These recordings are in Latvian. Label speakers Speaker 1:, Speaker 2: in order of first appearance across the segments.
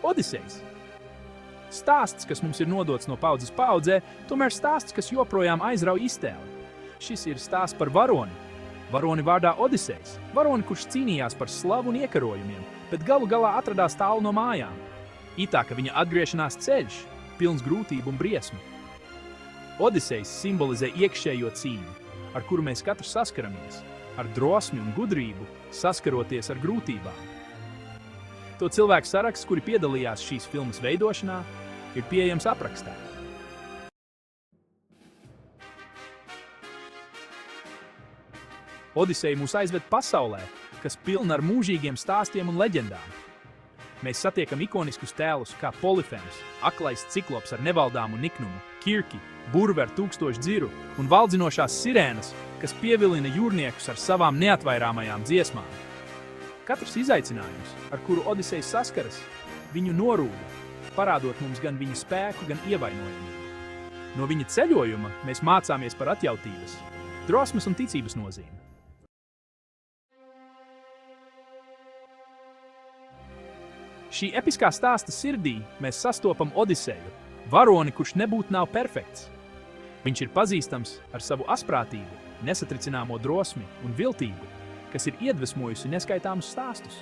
Speaker 1: Odisejs. Stāsts, kas mums ir nodots no paudzes paudzē, tomēr stāsts, kas joprojām aizrauj iztēli. Šis ir stāsts par varoni. Varoni vārdā Odisejs. Varoni, kurš cīnījās par slavu un iekarojumiem, bet galu galā atradās tālu no mājām. Itāka viņa atgriešanās ceļš, pilns grūtību un briesmu. Odisejs simbolizē iekšējo cīņu, ar kuru mēs katrs saskaramies, ar drosmi un gudrību, saskaroties ar grūtībām. To cilvēku saraksts, kuri piedalījās šīs filmas veidošanā, ir pieejams aprakstā. Odiseja mūs aizved pasaulē, kas pilna ar mūžīgiem stāstiem un leģendām. Mēs satiekam ikoniskus tēlus kā Polifems, aklais ciklops ar nevaldāmu niknumu, Kirki, burve ar 1000 dziru un valdzinošās sirēnas, kas pievilina jūrniekus ar savām neatvairāmajām dziesmām. Katrs izaicinājums, ar kuru Odisejs saskaras, viņu norūda, parādot mums gan viņa spēku, gan ievainojamību. No viņa ceļojuma mēs mācāmies par atjautības, drosmes un ticības nozīmi. Šī episkā stāsta sirdī mēs sastopam Odiseju, varoni, kurš nebūtu nav perfekts. Viņš ir pazīstams ar savu asprātību, nesatricināmo drosmi un viltību, kas ir iedvesmojusi neskaitāmus stāstus.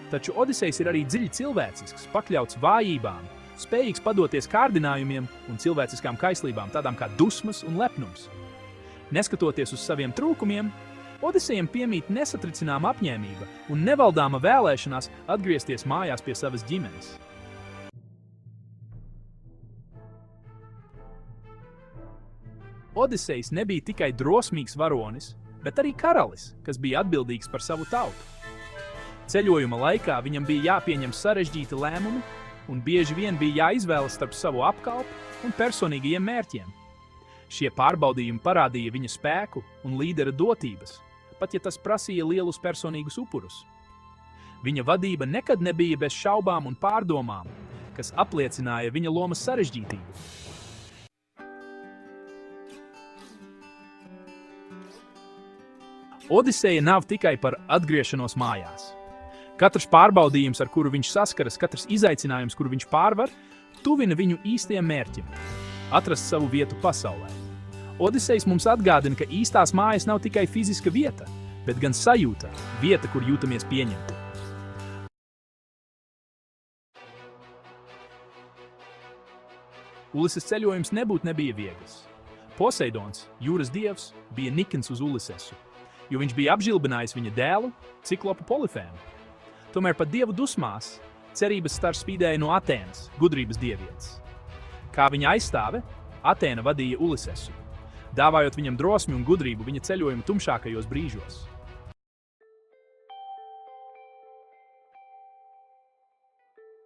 Speaker 1: Taču Odisejs ir arī dziļi cilvēcisks, pakļauts vājībām, spējīgs padoties kārdinājumiem un cilvēciskām kaislībām, tādām kā dusmas un lepnums. Neskatoties uz saviem trūkumiem, Odisejam piemīt nesatricināma apņēmība un nevaldāma vēlēšanās atgriezties mājās pie savas ģimenes. Odisejs nebija tikai drosmīgs varonis, bet arī karalis, kas bija atbildīgs par savu tautu. Ceļojuma laikā viņam bija jāpieņem sarežģīti lēmumi, un bieži vien bija jāizvēlas starp savu apkalpu un personīgajiem mērķiem. Šie pārbaudījumi parādīja viņa spēku un līdera dotības, pat ja tas prasīja lielus personīgus upurus. Viņa vadība nekad nebija bez šaubām un pārdomām, kas apliecināja viņa lomas sarežģītību. Odiseja nav tikai par atgriešanos mājās. Katrs pārbaudījums, ar kuru viņš saskaras, katrs izaicinājums, kuru viņš pārvar, tuvina viņu īstajam mērķim – atrast savu vietu pasaulē. Odisejs mums atgādina, ka īstās mājas nav tikai fiziska vieta, bet gan sajūta, vieta, kur jūtamies pieņemti. Ulises ceļojums nebija viegls. Poseidons, jūras dievs, bija nikns uz Ulisesu, jo viņš bija apžilbinājis viņa dēlu, ciklopu Polifēmu. Tomēr pat dievu dusmās cerības stars spīdēja no Atēnas, gudrības dievietes. Kā viņa aizstāve, Atēna vadīja Ulisesu, dāvājot viņam drosmi un gudrību viņa ceļojuma tumšākajos brīžos.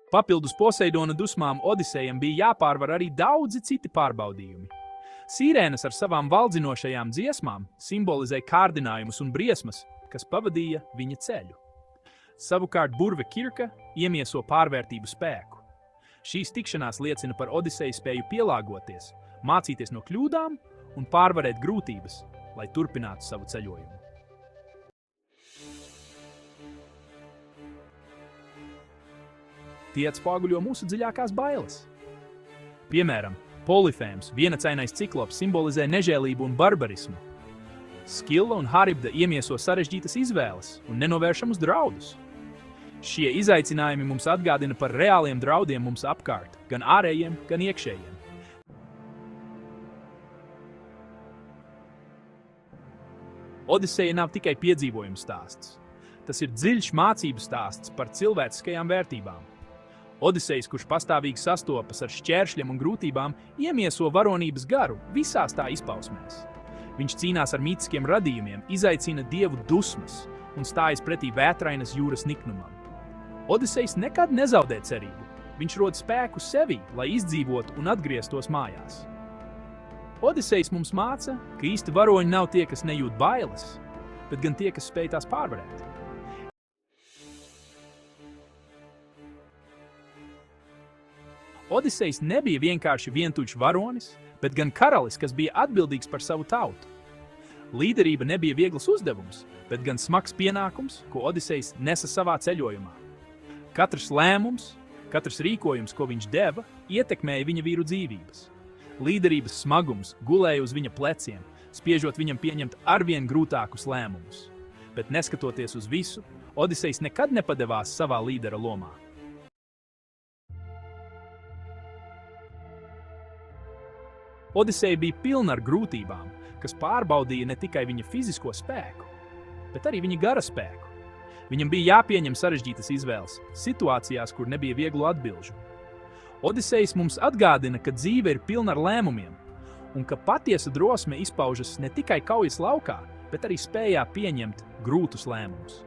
Speaker 1: Papildus Poseidona dusmām Odisejam bija jāpārvar arī daudzi citi pārbaudījumi. Sirēnas ar savām valdzinošajām dziesmām simbolizē kārdinājumus un briesmas, kas pavadīja viņa ceļu. Savukārt burve Kirka iemieso pārvērtību spēku. Šīs tikšanās liecina par Odiseja spēju pielāgoties, mācīties no kļūdām un pārvarēt grūtības, lai turpinātu savu ceļojumu. Tie atspoguļo mūsu dziļākās bailes. Piemēram, Polifēms, vienacainais ciklops, simbolizē nežēlību un barbarismu. Skilla un Haribda iemieso sarežģītas izvēles un nenovēršamus draudus. Šie izaicinājumi mums atgādina par reāliem draudiem mums apkārt, gan ārējiem, gan iekšējiem. Odiseja nav tikai piedzīvojums stāsts. Tas ir dziļš mācību stāsts par cilvēciskajām vērtībām. Odisejs, kurš pastāvīgi sastopas ar šķēršļiem un grūtībām, iemieso varonības garu visās tā izpausmēs. Viņš cīnās ar mītiskiem radījumiem, izaicina dievu dusmas un stājas pretī vētrainas jūras niknumam. Odisejs nekad nezaudē cerību. Viņš rod spēku sevī, lai izdzīvotu un atgrieztos mājās. Odisejs mums māca, ka īsti varoņi nav tie, kas nejūt bailes, bet gan tie, kas spēj tās pārvarēt. Odisejs nebija vienkārši vientuļš varonis, bet gan karalis, kas bija atbildīgs par savu tautu. Līderība nebija viegls uzdevums, bet gan smags pienākums, ko Odisejs nesa savā ceļojumā. Katrs lēmums, Katrs rīkojums, ko viņš deva, ietekmēja viņa vīru dzīvības. Līderības smagums gulēja uz viņa pleciem, spiežot viņam pieņemt arvien grūtākus lēmumus. Bet neskatoties uz visu, Odisejs nekad nepadevās savā līdera lomā. Odiseja bija pilna ar grūtībām, kas pārbaudīja ne tikai viņa fizisko spēku, bet arī viņa gara spēku. Viņam bija jāpieņem sarežģītas izvēles situācijās, kur nebija vieglu atbilžu. Odisejs mums atgādina, ka dzīve ir pilna ar lēmumiem, un ka patiesa drosme izpaužas ne tikai kaujas laukā, bet arī spējā pieņemt grūtus lēmumus.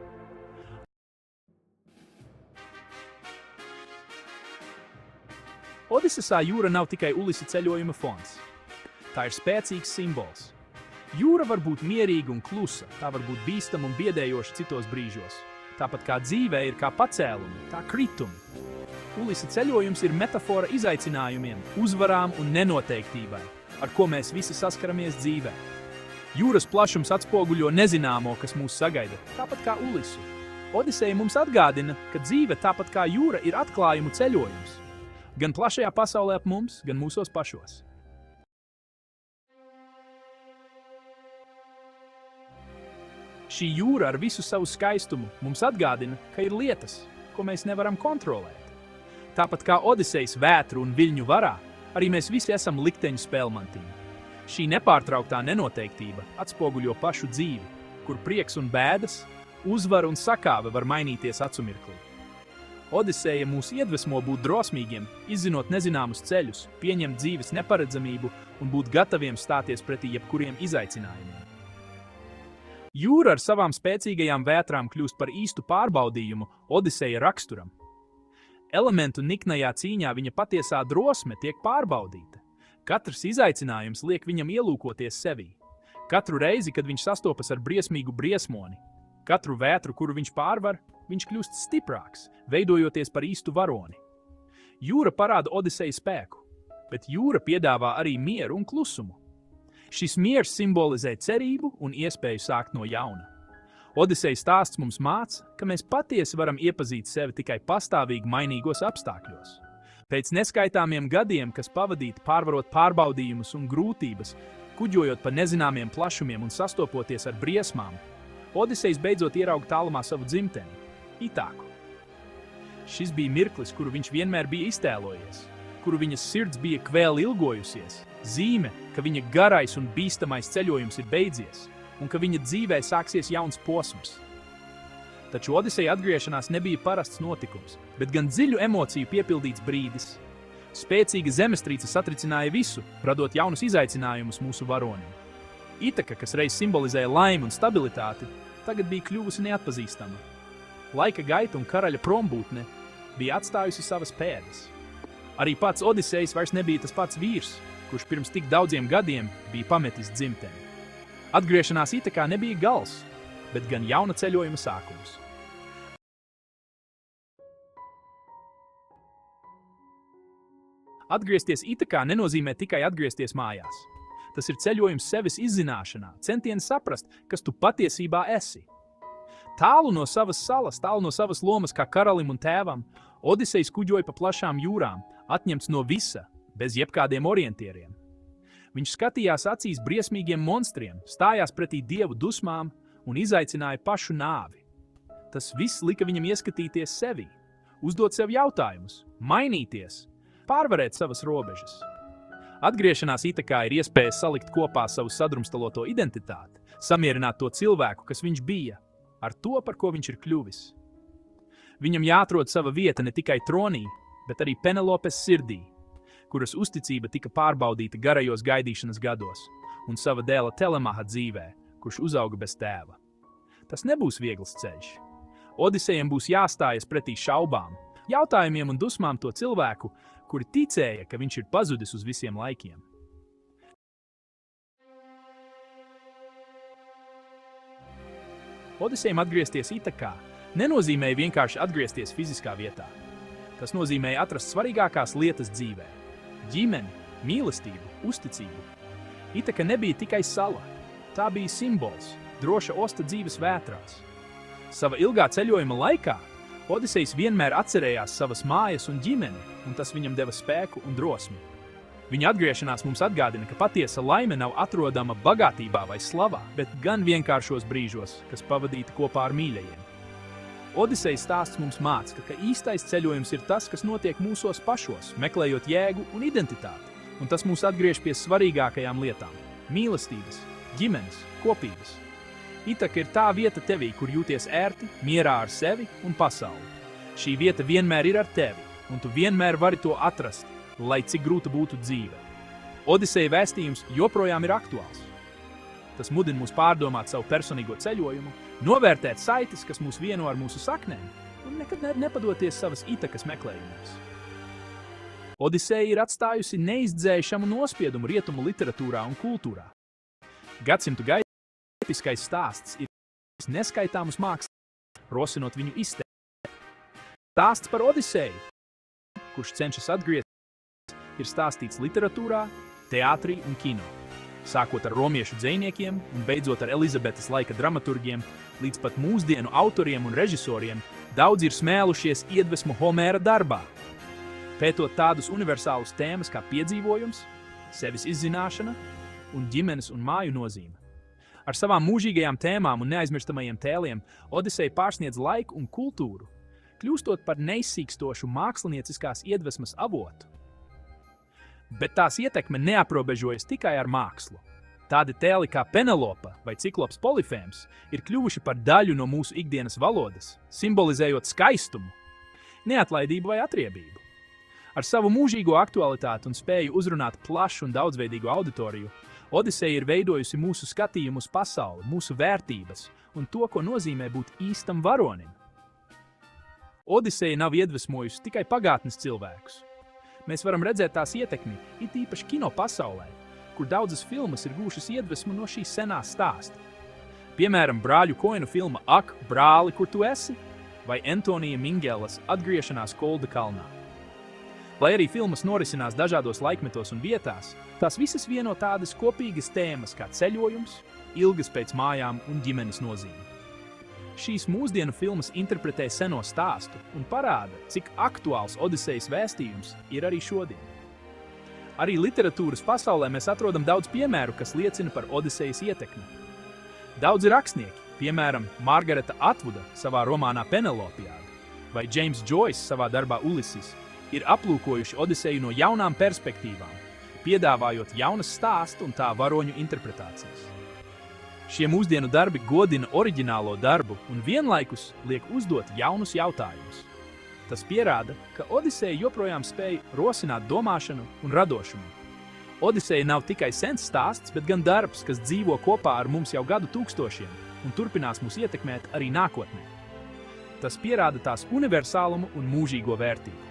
Speaker 1: Odisejā jūra nav tikai Ulisa ceļojuma fons. Tā ir spēcīgs simbols. Jūra var būt mierīga un klusa, tā var būt bīstama un biedējoša citos brīžos. Tāpat kā dzīvē ir kā pacēlumi, tā kritumi. Ulisa ceļojums ir metafora izaicinājumiem, uzvarām un nenoteiktībai, ar ko mēs visi saskaramies dzīvē. Jūras plašums atspoguļo nezināmo, kas mūs sagaida, tāpat kā Ulisu. Odiseja mums atgādina, ka dzīve, tāpat kā jūra, ir atklājumu ceļojums. Gan plašajā pasaulē ap mums, gan mūsos pašos. Šī jūra ar visu savu skaistumu mums atgādina, ka ir lietas, ko mēs nevaram kontrolēt. Tāpat kā Odisejs vētru un viļņu varā, arī mēs visi esam likteņu spēlmantiņi. Šī nepārtrauktā nenoteiktība atspoguļo pašu dzīvi, kur prieks un bēdas, uzvara un sakāve var mainīties acumirklī. Odiseja mūs iedvesmo būt drosmīgiem, izzinot nezināmus ceļus, pieņemt dzīves neparedzamību un būt gataviem stāties pretī jebkuriem izaicinājumiem. Jūra ar savām spēcīgajām vētrām kļūst par īstu pārbaudījumu Odiseja raksturam. Elementu niknajā cīņā viņa patiesā drosme tiek pārbaudīta. Katrs izaicinājums liek viņam ielūkoties sevī. Katru reizi, kad viņš sastopas ar briesmīgu briesmoni, katru vētru, kuru viņš pārvar, viņš kļūst stiprāks, veidojoties par īstu varoni. Jūra parāda Odiseja spēku, bet jūra piedāvā arī mieru un klusumu. Šis miers simbolizē cerību un iespēju sākt no jauna. Odiseja stāsts mums māca, ka mēs patiesi varam iepazīt sevi tikai pastāvīgi mainīgos apstākļos. Pēc neskaitāmiem gadiem, kas pavadīti pārvarot pārbaudījumus un grūtības, kuģojot pa nezināmiem plašumiem un sastopoties ar briesmām, Odisejs beidzot ierauga tālumā savu dzimteni – Itāku. Šis bija mirklis, kuru viņš vienmēr bija iztēlojies, kuru viņas sirds bija kvēli ilgojusies, zīme, ka viņa garais un bīstamais ceļojums ir beidzies un ka viņa dzīvē sāksies jauns posms. Taču Odiseja atgriešanās nebija parasts notikums, bet gan dziļu emociju piepildīts brīdis. Spēcīga zemestrīce satricināja visu, radot jaunus izaicinājumus mūsu varonim. Itaka, kas reiz simbolizēja laimi un stabilitāti, tagad bija kļuvusi neatpazīstama. Laika gaita un karaļa prombūtne bija atstājusi savas pēdas. Arī pats Odisejs vairs nebija tas pats vīrs, kurš pirms tik daudziem gadiem bija pametis dzimteni. Atgriešanās Itakā nebija gals, bet gan jauna ceļojuma sākums. Atgriezties Itakā nenozīmē tikai atgriezties mājās. Tas ir ceļojums sevis izzināšanā, centiens saprast, kas tu patiesībā esi. Tālu no savas salas, tālu no savas lomas kā karalim un tēvam, Odisejs kuģoja pa plašām jūrām, atņemts no visa, bez jebkādiem orientieriem. Viņš skatījās acīs briesmīgiem monstriem, stājās pretī dievu dusmām un izaicināja pašu nāvi. Tas viss lika viņam ieskatīties sevī, uzdot sev jautājumus, mainīties, pārvarēt savas robežas. Atgriešanās Itakā ir iespēja salikt kopā savu sadrumstaloto identitāti, samierināt to cilvēku, kas viņš bija, ar to, par ko viņš ir kļuvis. Viņam jāatrod sava vieta ne tikai tronī, bet arī Penelopes sirdī, kuras uzticība tika pārbaudīta garajos gaidīšanas gados, un sava dēla Telemaha dzīvē, kurš uzauga bez tēva. Tas nebūs viegls ceļš. Odisejam būs jāstājas pretī šaubām, jautājumiem un dusmām to cilvēku, kuri ticēja, ka viņš ir pazudis uz visiem laikiem. Odisejam atgriezties Itakā nenozīmēja vienkārši atgriezties fiziskā vietā. Tas nozīmēja atrast svarīgākās lietas dzīvē – ģimeni, mīlestību, uzticību. Itaka nebija tikai sala, tā bija simbols, droša osta dzīves vētrās. Sava ilgā ceļojuma laikā Odisejs vienmēr atcerējās savas mājas un ģimeni, un tas viņam deva spēku un drosmi. Viņa atgriešanās mums atgādina, ka patiesa laime nav atrodama bagātībā vai slavā, bet gan vienkāršos brīžos, kas pavadīti kopā ar mīļajiem. Odisejas stāsts mums māca, ka īstais ceļojums ir tas, kas notiek mūsos pašos, meklējot jēgu un identitāti, un tas mūs atgriež pie svarīgākajām lietām – mīlestības, ģimenes, kopības. Itaka ir tā vieta tevī, kur jūties ērti, mierā ar sevi un pasauli. Šī vieta vienmēr ir ar tevi, un tu vienmēr vari to atrast, lai cik grūta būtu dzīve. Odiseja vēstījums joprojām ir aktuāls. Tas mudina mūs pārdomāt savu personīgo ceļojumu, novērtēt saites, kas mūs vieno ar mūsu saknēm, un nekad nepadoties savas Itakas meklējumos. Odiseja ir atstājusi neizdzēšamu nospiedumu rietumu literatūrā un kultūrā. Gadsimtu gaitā episkais stāsts ir neskaitāmus mākslinieks, rosinot viņu izteikt. Stāsts par Odiseju, kurš cenšas atgriezties, ir stāstīts literatūrā, teātrī un kino. Sākot ar romiešu dzejniekiem un beidzot ar Elizabetes laika dramaturgiem, līdz pat mūsdienu autoriem un režisoriem, daudzi ir smēlušies iedvesmu Homēra darbā. Pētot tādus universālus tēmas kā piedzīvojums, sevis izzināšana un ģimenes un māju nozīme. Ar savām mūžīgajām tēmām un neaizmirstamajiem tēliem Odiseja pārsniedz laiku un kultūru, kļūstot par neizsīkstošu mākslinieciskās iedvesmas avotu. Bet tās ietekme neaprobežojas tikai ar mākslu. Tādi tēli kā Penelopa vai Ciklops Polifēms ir kļuvuši par daļu no mūsu ikdienas valodas, simbolizējot skaistumu, neatlaidību vai atriebību. Ar savu mūžīgo aktualitāti un spēju uzrunāt plašu un daudzveidīgu auditoriju, Odiseja ir veidojusi mūsu skatījumu uz pasauli, mūsu vērtības un to, ko nozīmē būt īstam varonim. Odiseja nav iedvesmojusi tikai pagātnes cilvēkus. Mēs varam redzēt tās ietekmi, it īpaši kino pasaulē, kur daudzas filmas ir gūšas iedvesmu no šī senā stāsta. Piemēram, brāļu Koenu filma Ak, brāli, kur tu esi? Vai Antonija Mingelas atgriešanās Kolda kalnā. Lai arī filmas norisinās dažādos laikmetos un vietās, tās visas vieno tādas kopīgas tēmas kā ceļojums, ilgas pēc mājām un ģimenes nozīme. Šīs mūsdienu filmas interpretē seno stāstu un parāda, cik aktuāls Odisejas vēstījums ir arī šodien. Arī literatūras pasaulē mēs atrodam daudz piemēru, kas liecina par Odisejas ietekmi. Daudzi rakstnieki, piemēram, Margareta Atvuda savā romānā Penelopiāda vai James Joyce savā darbā Ulysses, ir aplūkojuši Odiseju no jaunām perspektīvām, piedāvājot jaunas stāstu un tā varoņu interpretācijas. Šie mūsdienu darbi godina oriģinālo darbu un vienlaikus liek uzdot jaunus jautājumus. Tas pierāda, ka Odiseja joprojām spēj rosināt domāšanu un radošumu. Odiseja nav tikai sens stāsts, bet gan darbs, kas dzīvo kopā ar mums jau gadu tūkstošiem un turpinās mūs ietekmēt arī nākotnē. Tas pierāda tās universālumu un mūžīgo vērtību.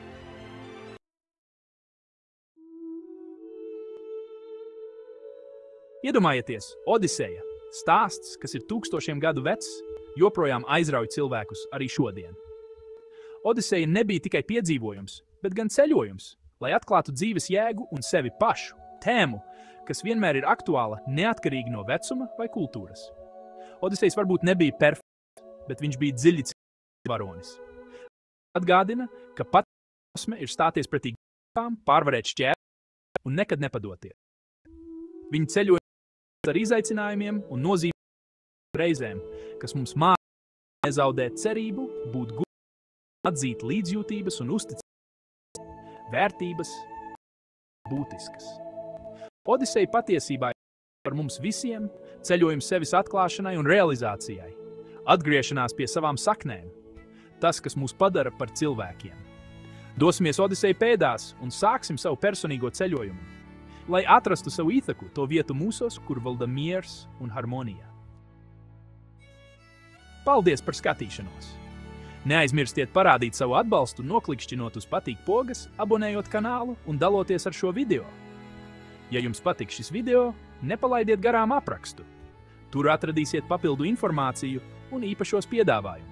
Speaker 1: Iedomājieties, Odiseja, stāsts, kas ir tūkstošiem gadu vecs, joprojām aizrauj cilvēkus arī šodien. Odiseja nebija tikai piedzīvojums, bet gan ceļojums, lai atklātu dzīves jēgu un sevi pašu, tēmu, kas vienmēr ir aktuāla neatkarīgi no vecuma vai kultūras. Odisejs varbūt nebija perfekts, bet viņš bija dziļi varonis. Atgādina, ka patiesme ir stāties pretī grūtībām, pārvarēt šķēršļus un nekad nepadoties. Viņa ceļoja ar izaicinājumiem un nozīmīgām reizēm, kas mums māca nezaudēt cerību, būt gudriem, atzīt līdzjūtības un uzticības, vērtības būtiskas. Odiseja patiesībā ir par mums visiem, ceļojums sevis atklāšanai un realizācijai, atgriešanās pie savām saknēm, tas, kas mūs padara par cilvēkiem. Dosimies Odiseja pēdās un sāksim savu personīgo ceļojumu, lai atrastu savu Itaku, to vietu mūsos, kur valda miers un harmonija. Paldies par skatīšanos! Neaizmirstiet parādīt savu atbalstu, noklikšķinot uz patīk pogas, abonējot kanālu un daloties ar šo video. Ja jums patīk šis video, nepalaidiet garām aprakstu. Tur atradīsiet papildu informāciju un īpašos piedāvājumus.